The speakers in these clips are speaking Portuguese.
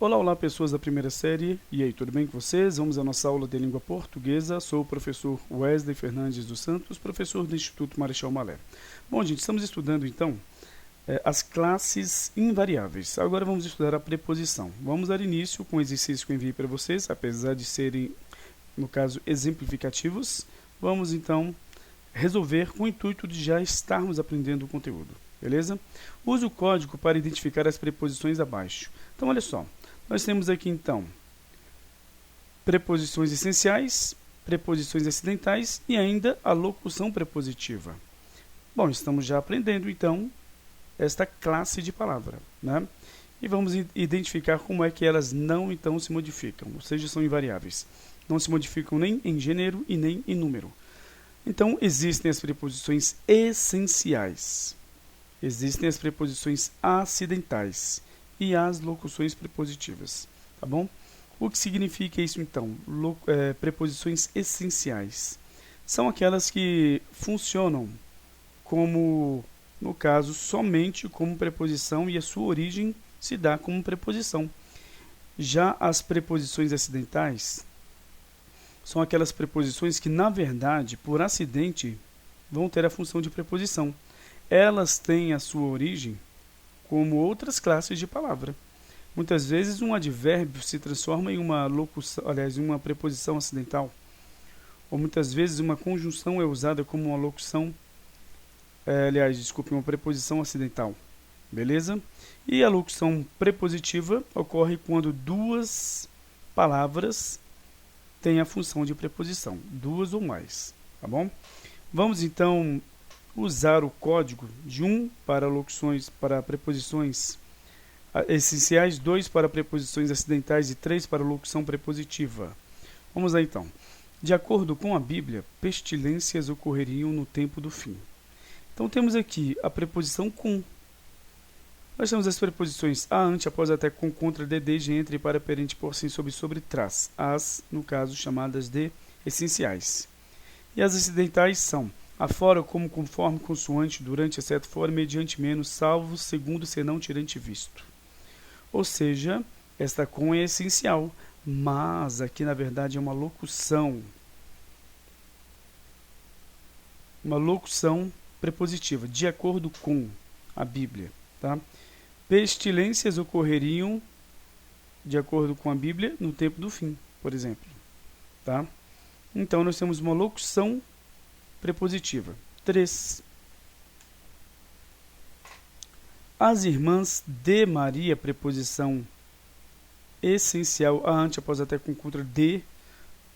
Olá, olá pessoas da primeira série, e aí, tudo bem com vocês? Vamos à nossa aula de língua portuguesa. Sou o professor Wesley Fernandes dos Santos, professor do Instituto Marechal Malher. Bom, gente, estamos estudando então as classes invariáveis. Agora vamos estudar a preposição. Vamos dar início com o exercício que eu enviei para vocês, apesar de serem, no caso, exemplificativos. Vamos então resolver com o intuito de já estarmos aprendendo o conteúdo, beleza? Use o código para identificar as preposições abaixo. Então, olha só. Nós temos aqui, então, preposições essenciais, preposições acidentais e ainda a locução prepositiva. Bom, estamos já aprendendo, então, esta classe de palavra, né? E vamos identificar como é que elas não, então, se modificam, ou seja, são invariáveis. Não se modificam nem em gênero e nem em número. Então, existem as preposições essenciais, existem as preposições acidentais e as locuções prepositivas, tá bom? O que significa isso, então? Preposições essenciais. São aquelas que funcionam como, no caso, somente como preposição e a sua origem se dá como preposição. Já as preposições acidentais são aquelas preposições que, na verdade, por acidente, vão ter a função de preposição. Elas têm a sua origem como outras classes de palavra. Muitas vezes um advérbio se transforma em uma locução, aliás, em uma preposição acidental. Ou muitas vezes uma conjunção é usada como uma locução, uma preposição acidental. Beleza? E a locução prepositiva ocorre quando duas palavras têm a função de preposição, duas ou mais, tá bom? Vamos então usar o código de 1 para locuções para preposições essenciais, 2 para preposições acidentais e 3 para locução prepositiva. Vamos lá então. De acordo com a Bíblia, pestilências ocorreriam no tempo do fim. Então temos aqui a preposição com. Nós temos as preposições a, ante, após, até, com, contra, de, desde, entre, para, perante, por, sem, sob, sobre, tras. As, no caso, chamadas de essenciais. E as acidentais são afora, como, conforme, consoante, durante, exceto, fora, mediante, menos, salvo, segundo, senão, tirante, visto. Ou seja, esta com é essencial, mas aqui na verdade é uma locução. Uma locução prepositiva, de acordo com a Bíblia. Tá? Pestilências ocorreriam, de acordo com a Bíblia, no tempo do fim, por exemplo. Tá? Então nós temos uma locução prepositiva. 3. As irmãs de Maria, preposição essencial, a, ante, após, até, com, contra, de,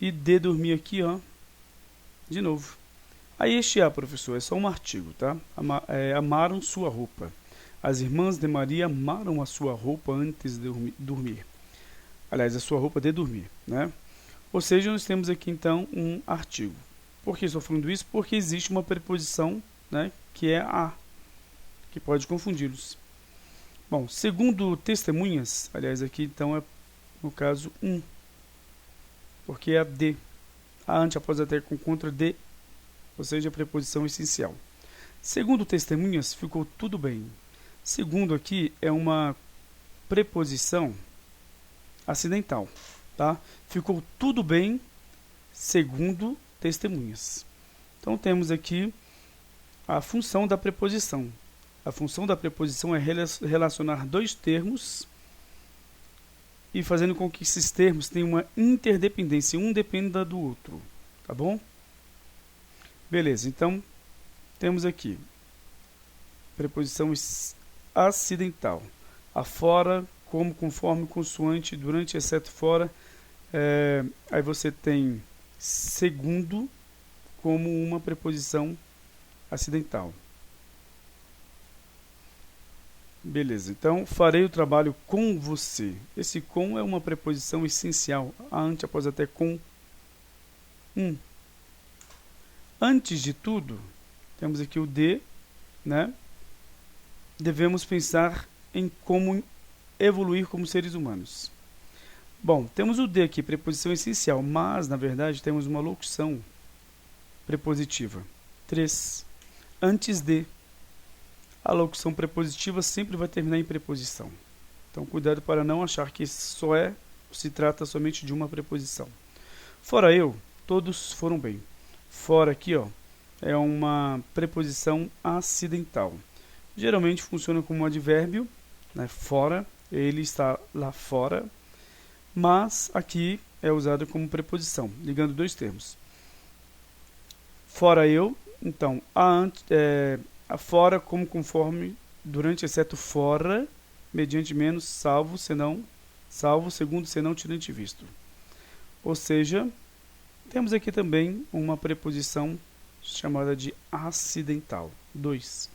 e de dormir aqui, ó, de novo. Aí este A, professor, é só um artigo, tá? Amaram sua roupa. As irmãs de Maria amaram a sua roupa antes de dormir. Aliás, a sua roupa de dormir, né? Ou seja, nós temos aqui, então, um artigo. Por que estou falando isso? Porque existe uma preposição, né, que é a, que pode confundi-los. Bom, segundo testemunhas, aliás, aqui então é, no caso, porque é a de. A, ante, após, até, com, contra, de, ou seja, a preposição essencial. Segundo testemunhas, ficou tudo bem. Segundo aqui é uma preposição acidental, tá? Ficou tudo bem, segundo testemunhas. Então temos aqui a função da preposição. A função da preposição é relacionar dois termos e fazendo com que esses termos tenham uma interdependência, um dependa do outro, tá bom? Beleza, então temos aqui preposição acidental. Afora, como, conforme, consoante, durante, exceto, fora. Aí você tem segundo como uma preposição acidental. Beleza, então farei o trabalho com você. Esse com é uma preposição essencial. A, ante, após, até, com. Antes de tudo, temos aqui o de, né? Devemos pensar em como evoluir como seres humanos. Bom, temos o de aqui, preposição essencial, mas, na verdade, temos uma locução prepositiva. 3. Antes de. A locução prepositiva sempre vai terminar em preposição. Então, cuidado para não achar que se trata somente de uma preposição. Fora eu, todos foram bem. Fora aqui, ó, é uma preposição acidental. Geralmente funciona como um advérbio, né? Fora, ele está lá fora, mas aqui é usado como preposição, ligando dois termos. Fora eu, então, a fora como conforme, durante, exceto fora, mediante menos, salvo, senão, salvo, segundo, senão, tirante visto. Ou seja, temos aqui também uma preposição chamada de acidental. 2.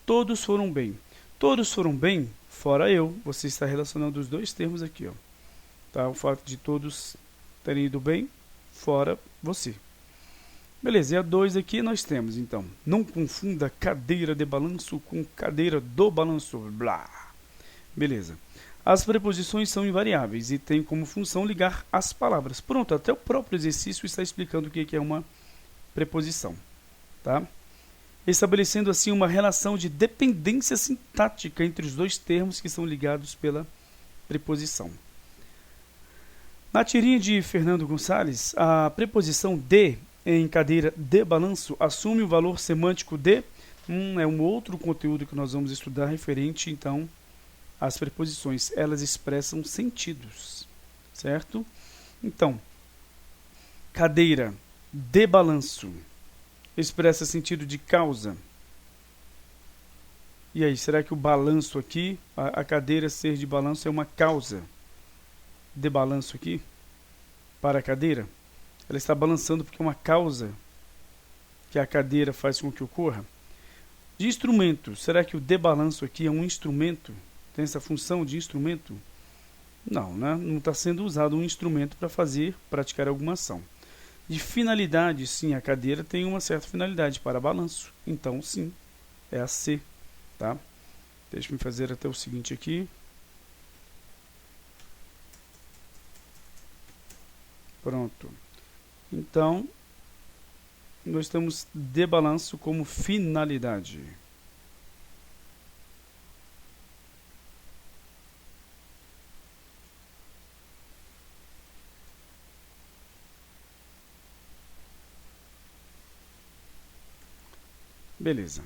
Todos foram bem. Todos foram bem, fora eu. Você está relacionando os dois termos aqui, ó. Tá? O fato de todos terem ido bem, fora você. Beleza, e a 2 aqui nós temos, então, não confunda cadeira de balanço com cadeira do balanço, blá. Beleza. As preposições são invariáveis e têm como função ligar as palavras. Pronto, até o próprio exercício está explicando o que é uma preposição, tá? Estabelecendo assim uma relação de dependência sintática entre os dois termos que são ligados pela preposição. Na tirinha de Fernando Gonçalves, a preposição de em cadeira de balanço assume o valor semântico de é um outro conteúdo que nós vamos estudar referente, então, às preposições. Elas expressam sentidos, certo? Então, cadeira de balanço expressa sentido de causa. E aí, será que o balanço aqui, a cadeira ser de balanço é uma causa de balanço aqui para a cadeira? Ela está balançando porque é uma causa que a cadeira faz com que ocorra. De instrumento, será que o de balanço aqui é um instrumento? Tem essa função de instrumento? Não, né? Não está sendo usado um instrumento para praticar alguma ação. De finalidade, sim, a cadeira tem uma certa finalidade para balanço. Então, sim, é a C, tá? Deixa eu fazer até o seguinte aqui. Pronto. Então, nós temos de balanço como finalidade. Beleza.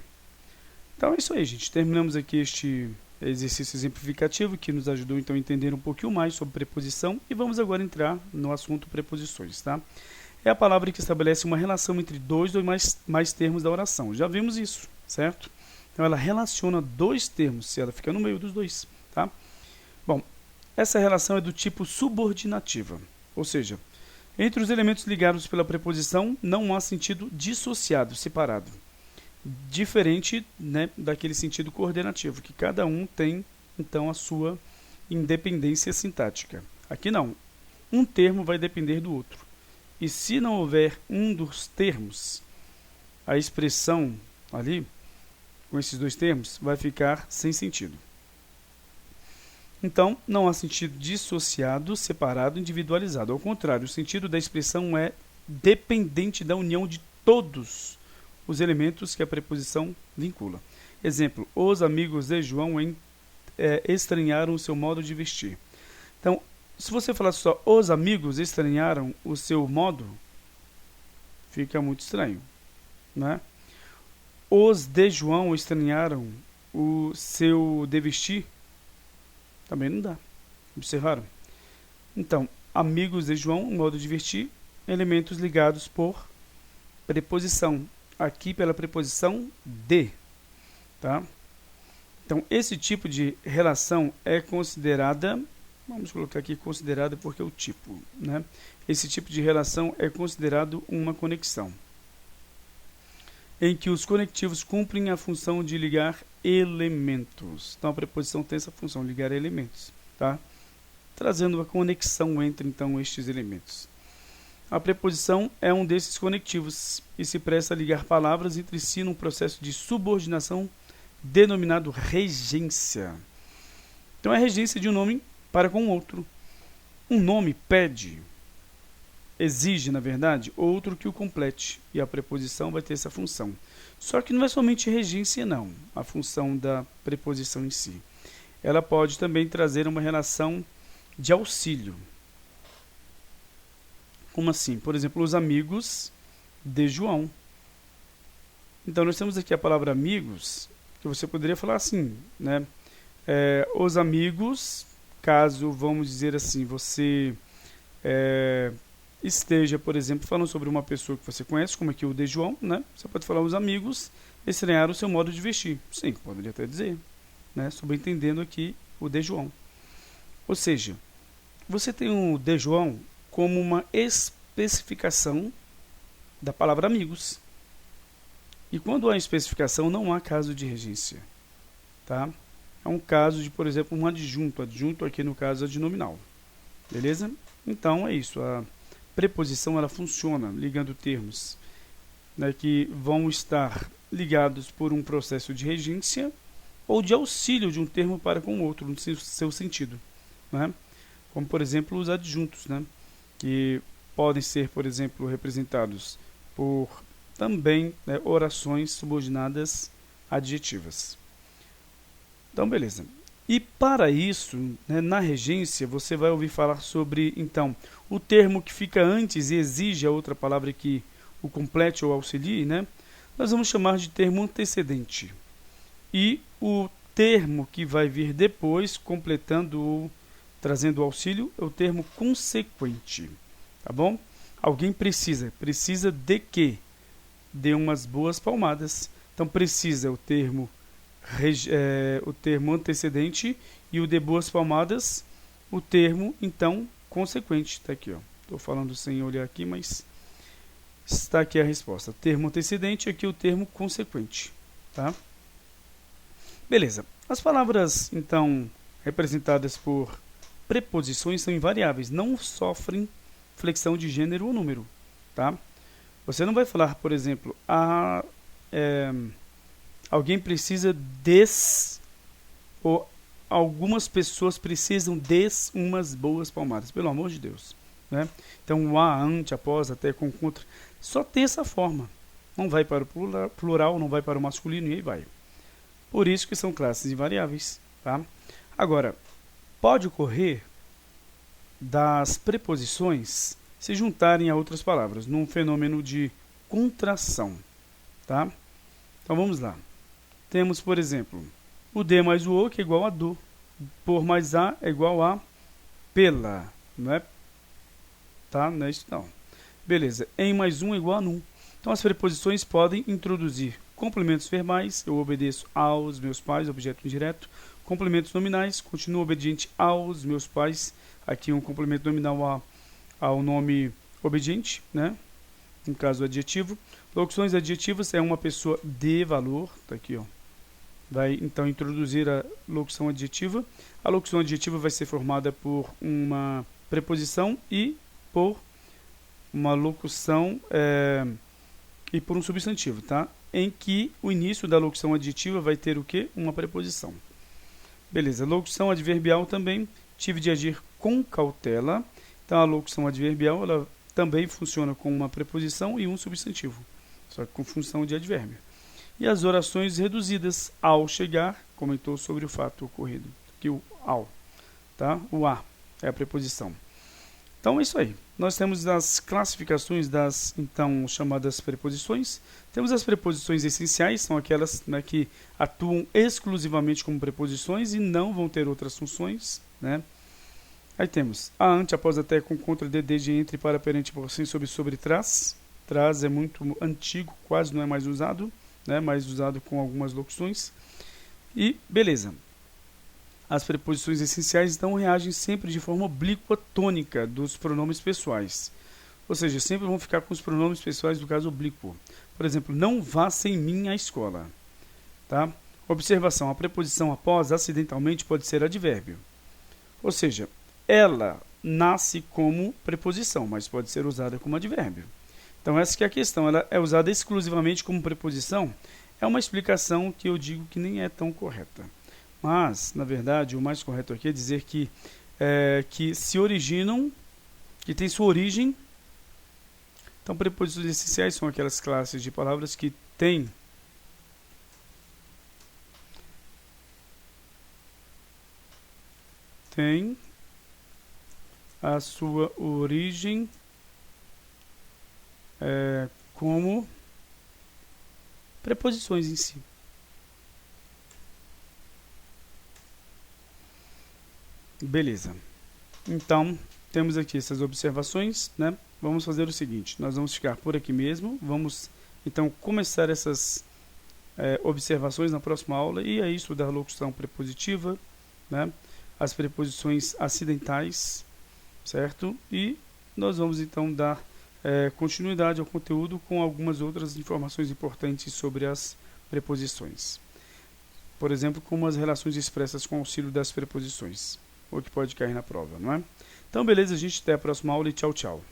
Então é isso aí, gente. Terminamos aqui este exercício exemplificativo que nos ajudou então a entender um pouquinho mais sobre preposição e vamos agora entrar no assunto preposições, tá? É a palavra que estabelece uma relação entre dois ou mais termos da oração. Já vimos isso, certo? Então ela relaciona dois termos, se ela fica no meio dos dois, tá? Bom, essa relação é do tipo subordinativa, ou seja, entre os elementos ligados pela preposição não há sentido dissociado, separado. Diferente, né, daquele sentido coordenativo, que cada um tem, então, a sua independência sintática. Aqui não. Um termo vai depender do outro. E se não houver um dos termos, a expressão ali, com esses dois termos, vai ficar sem sentido. Então, não há sentido dissociado, separado, individualizado. Ao contrário, o sentido da expressão é dependente da união de todos os elementos que a preposição vincula. Exemplo, os amigos de João estranharam o seu modo de vestir. Então, se você falar só os amigos estranharam o seu modo, fica muito estranho, né? Os de João estranharam o seu de vestir, também não dá. Observaram? Então, amigos de João, modo de vestir, elementos ligados por preposição. Aqui pela preposição de, tá? Então, esse tipo de relação é considerada, vamos colocar aqui considerada porque é o tipo, né? Esse tipo de relação é considerado uma conexão, em que os conectivos cumprem a função de ligar elementos. Então, a preposição tem essa função, ligar elementos, tá? Trazendo uma conexão entre, então, estes elementos. A preposição é um desses conectivos e se presta a ligar palavras entre si num processo de subordinação denominado regência. Então, é a regência de um nome para com outro. Um nome pede, exige, na verdade, outro que o complete. E a preposição vai ter essa função. Só que não é somente regência, não, a função da preposição em si. ela pode também trazer uma relação de auxílio. Como assim? Por exemplo, os amigos de João. Então, nós temos aqui a palavra amigos, que você poderia falar assim, né? Os amigos, caso, vamos dizer assim, você esteja, por exemplo, falando sobre uma pessoa que você conhece, como aqui o de João, né? Você pode falar os amigos estranharam o seu modo de vestir. Sim, poderia até dizer, né? Subentendendo aqui o de João. Ou seja, você tem o de João como uma especificação da palavra amigos. E quando há especificação, não há caso de regência. Tá? É um caso de, por exemplo, um adjunto. Adjunto aqui no caso é adnominal. Beleza? Então é isso. A preposição ela funciona ligando termos, né, que vão estar ligados por um processo de regência ou de auxílio de um termo para com o outro, no seu sentido. Né? Como, por exemplo, os adjuntos, né? Que podem ser, por exemplo, representados por também, né, orações subordinadas adjetivas. Então, beleza. E para isso, né, na regência, você vai ouvir falar sobre, então, o termo que fica antes e exige a outra palavra que o complete ou auxilie, né? Nós vamos chamar de termo antecedente. E o termo que vai vir depois, completando ou trazendo o auxílio, é o termo consequente. Tá bom? Alguém precisa de quê? De umas boas palmadas. Então precisa o termo antecedente e o de boas palmadas, o termo então consequente. Está aqui, ó. Estou falando sem olhar aqui, mas está aqui a resposta. Termo antecedente, aqui o termo consequente. Tá? Beleza. As palavras então representadas por preposições são invariáveis, não sofrem flexão de gênero ou número. Tá? Você não vai falar, por exemplo, alguém precisa ou algumas pessoas precisam umas boas palmadas, pelo amor de Deus. Né? Então, o a, ante, após, até, com, contra, só tem essa forma. Não vai para o plural, não vai para o masculino e aí vai. Por isso que são classes invariáveis. Tá? Agora, pode ocorrer das preposições se juntarem a outras palavras, num fenômeno de contração. Tá? Então vamos lá. Temos, por exemplo, o de mais o que é igual a do, por mais a é igual a pela, não é? Tá? Não é isso não. Beleza, em mais um é igual a num. Então as preposições podem introduzir complementos verbais, eu obedeço aos meus pais, objeto indireto. Complementos nominais, continuo obediente aos meus pais. Aqui um complemento nominal ao nome obediente, né? No caso adjetivo. Locuções adjetivas é uma pessoa de valor, tá aqui, ó. Vai então introduzir a locução adjetiva. A locução adjetiva vai ser formada por uma preposição e por uma locução e por um substantivo, tá? Em que o início da locução adjetiva vai ter o quê? Uma preposição. Beleza, locução adverbial também, tive de agir com cautela. Então a locução adverbial ela também funciona com uma preposição e um substantivo, só que com função de advérbio. E as orações reduzidas, ao chegar, comentou sobre o fato ocorrido. Aqui o ao, tá? O a é a preposição. Então é isso aí. Nós temos as classificações das então chamadas preposições. Temos as preposições essenciais, são aquelas, né, que atuam exclusivamente como preposições e não vão ter outras funções, né? Aí temos a, ante, após, até, com, contra, de, desde, entre, para, perante, por, sem, sobre, trás. Trás é muito antigo, quase não é mais usado, né? Mais usado com algumas locuções. E beleza. As preposições essenciais então reagem sempre de forma oblíqua tônica dos pronomes pessoais. Ou seja, sempre vão ficar com os pronomes pessoais do caso oblíquo. Por exemplo, não vá sem mim à escola. Tá? Observação, a preposição após acidentalmente pode ser advérbio. Ou seja, ela nasce como preposição, mas pode ser usada como advérbio. Então essa que é a questão, ela é usada exclusivamente como preposição, é uma explicação que eu digo que nem é tão correta. Mas, na verdade, o mais correto aqui é dizer que se originam, que tem sua origem. Então, preposições essenciais são aquelas classes de palavras que têm tem a sua origem como preposições em si. Beleza. Então, temos aqui essas observações, né? Vamos fazer o seguinte, nós vamos ficar por aqui mesmo, vamos então começar essas observações na próxima aula e aí estudar locução prepositiva, né? As preposições acidentais, certo? E nós vamos então dar continuidade ao conteúdo com algumas outras informações importantes sobre as preposições. Por exemplo, como as relações expressas com auxílio das preposições, o que pode cair na prova, não é? Então, beleza, gente, até a próxima aula e tchau, tchau.